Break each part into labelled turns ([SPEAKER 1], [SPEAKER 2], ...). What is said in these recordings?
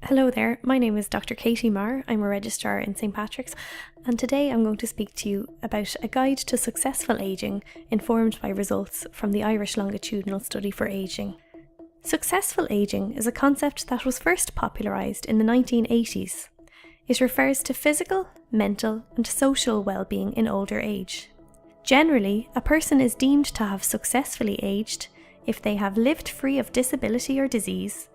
[SPEAKER 1] Hello there, my name is Dr. Katie Maher. I'm a registrar in St. Patrick's, and today I'm going to speak to you about a guide to successful ageing informed by results from the Irish Longitudinal Study for Ageing. Successful ageing is a concept that was first popularised in the 1980s. It refers to physical, mental and social well-being in older age. Generally, a person is deemed to have successfully aged if they have lived free of disability or disease,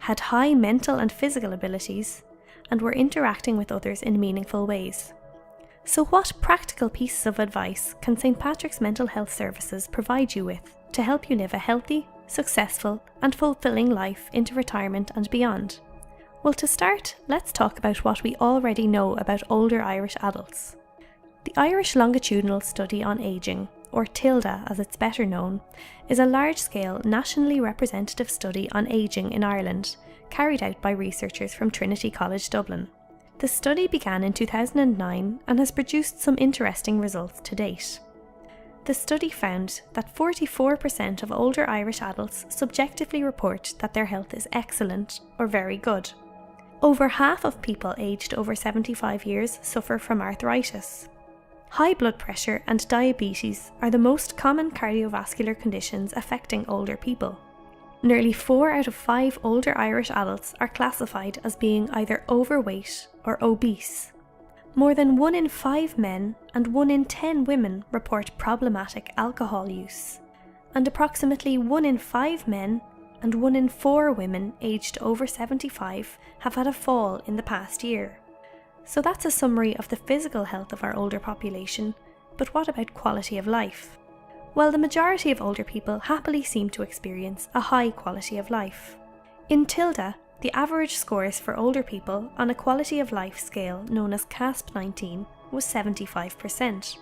[SPEAKER 1] had high mental and physical abilities, and were interacting with others in meaningful ways. So what practical pieces of advice can St. Patrick's Mental Health Services provide you with to help you live a healthy, successful and fulfilling life into retirement and beyond? Well, to start, let's talk about what we already know about older Irish adults. The Irish Longitudinal Study on Ageing, or TILDA as it's better known, is a large-scale nationally representative study on ageing in Ireland, carried out by researchers from Trinity College Dublin. The study began in 2009 and has produced some interesting results to date. The study found that 44% of older Irish adults subjectively report that their health is excellent or very good. Over half of people aged over 75 years suffer from arthritis. High blood pressure and diabetes are the most common cardiovascular conditions affecting older people. Nearly 4 out of 5 older Irish adults are classified as being either overweight or obese. More than 1 in 5 men and 1 in 10 women report problematic alcohol use, and approximately 1 in 5 men and 1 in 4 women aged over 75 have had a fall in the past year. So that's a summary of the physical health of our older population, but what about quality of life? Well, the majority of older people happily seem to experience a high quality of life. In TILDA, the average scores for older people on a quality of life scale known as CASP-19 was 75%.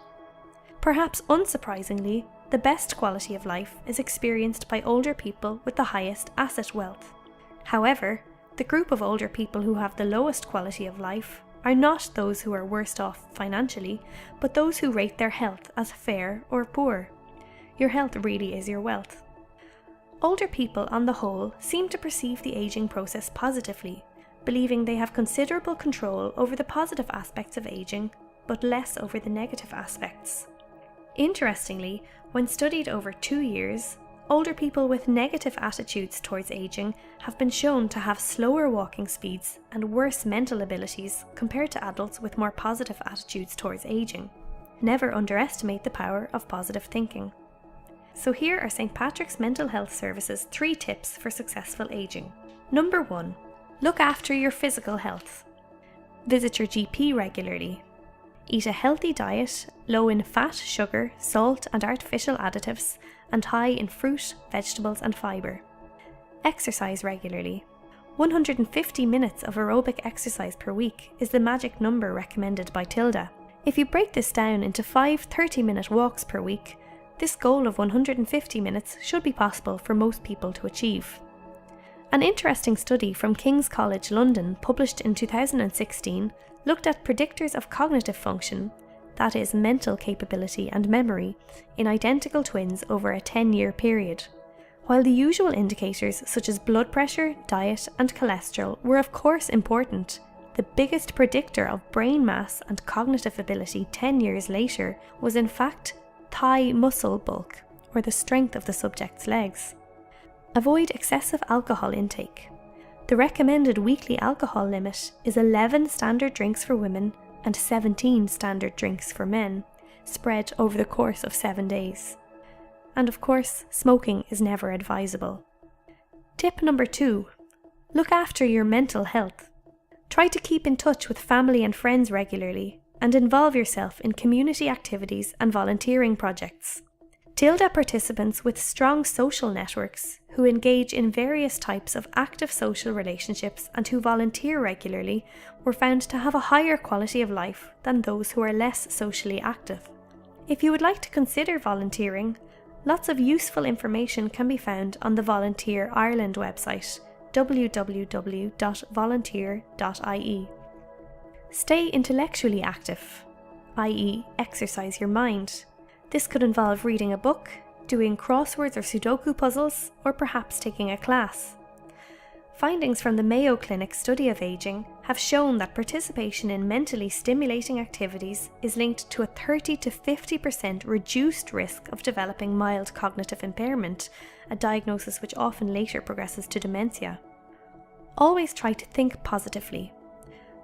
[SPEAKER 1] Perhaps unsurprisingly, the best quality of life is experienced by older people with the highest asset wealth. However, the group of older people who have the lowest quality of life are not those who are worst off financially, but those who rate their health as fair or poor. Your health really is your wealth. Older people on the whole seem to perceive the ageing process positively, believing they have considerable control over the positive aspects of ageing, but less over the negative aspects. Interestingly, when studied over 2 years, older people with negative attitudes towards ageing have been shown to have slower walking speeds and worse mental abilities compared to adults with more positive attitudes towards ageing. Never underestimate the power of positive thinking. So here are St. Patrick's Mental Health Services' 3 tips for successful ageing. Number 1. Look after your physical health. Visit your GP regularly. Eat a healthy diet, low in fat, sugar, salt and artificial additives, and high in fruit, vegetables and fibre. Exercise regularly. 150 minutes of aerobic exercise per week is the magic number recommended by TILDA. If you break this down into 5 30-minute walks per week, this goal of 150 minutes should be possible for most people to achieve. An interesting study from King's College London, published in 2016, looked at predictors of cognitive function, that is, mental capability and memory, in identical twins over a 10-year period. While the usual indicators such as blood pressure, diet and cholesterol were of course important, the biggest predictor of brain mass and cognitive ability 10 years later was in fact thigh muscle bulk, or the strength of the subject's legs. Avoid excessive alcohol intake. The recommended weekly alcohol limit is 11 standard drinks for women and 17 standard drinks for men, spread over the course of 7 days. And of course, smoking is never advisable. Tip number 2. Look after your mental health. Try to keep in touch with family and friends regularly, and involve yourself in community activities and volunteering projects. TILDA participants with strong social networks who engage in various types of active social relationships and who volunteer regularly were found to have a higher quality of life than those who are less socially active. If you would like to consider volunteering, lots of useful information can be found on the Volunteer Ireland website, www.volunteer.ie. Stay intellectually active, i.e. exercise your mind. This could involve reading a book, doing crosswords or Sudoku puzzles, or perhaps taking a class. Findings from the Mayo Clinic study of aging have shown that participation in mentally stimulating activities is linked to a 30 to 50% reduced risk of developing mild cognitive impairment, a diagnosis which often later progresses to dementia. Always try to think positively.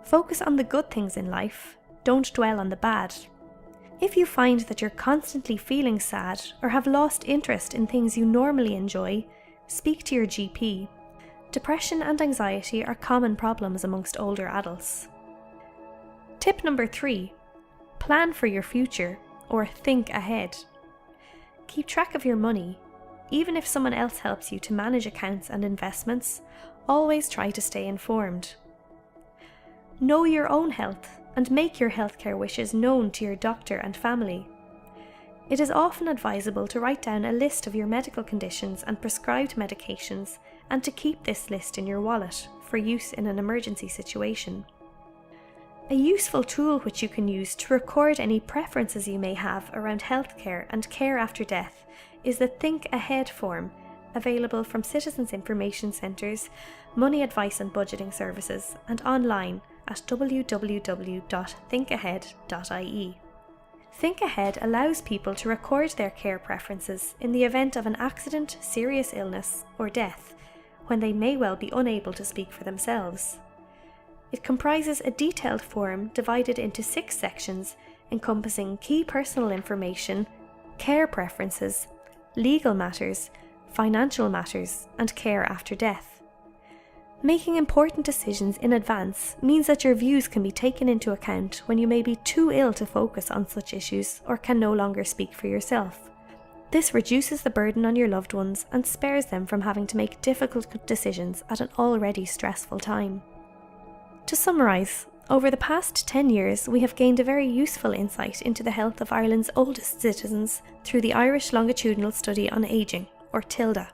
[SPEAKER 1] Focus on the good things in life, don't dwell on the bad. If you find that you're constantly feeling sad or have lost interest in things you normally enjoy, speak to your GP. Depression and anxiety are common problems amongst older adults. Tip number 3. Plan for your future, or think ahead. Keep track of your money. Even if someone else helps you to manage accounts and investments, always try to stay informed. Know your own health and make your healthcare wishes known to your doctor and family. It is often advisable to write down a list of your medical conditions and prescribed medications, and to keep this list in your wallet for use in an emergency situation. A useful tool which you can use to record any preferences you may have around healthcare and care after death is the Think Ahead form, available from Citizens Information Centres, Money Advice and Budgeting Services, and online at www.thinkahead.ie. Think Ahead allows people to record their care preferences in the event of an accident, serious illness, or death, when they may well be unable to speak for themselves. It comprises a detailed form divided into 6 sections encompassing key personal information, care preferences, legal matters, financial matters, and care after death. Making important decisions in advance means that your views can be taken into account when you may be too ill to focus on such issues or can no longer speak for yourself. This reduces the burden on your loved ones and spares them from having to make difficult decisions at an already stressful time. To summarise, over the past 10 years we have gained a very useful insight into the health of Ireland's oldest citizens through the Irish Longitudinal Study on Aging, or TILDA.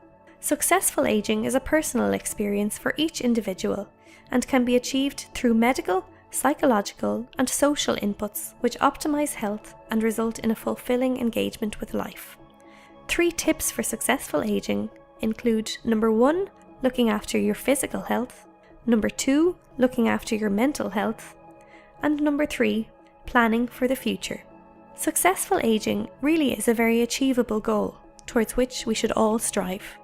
[SPEAKER 1] Successful aging is a personal experience for each individual and can be achieved through medical, psychological and social inputs which optimise health and result in a fulfilling engagement with life. 3 tips for successful aging include: number 1, looking after your physical health; number 2, looking after your mental health; and number 3, planning for the future. Successful aging really is a very achievable goal towards which we should all strive.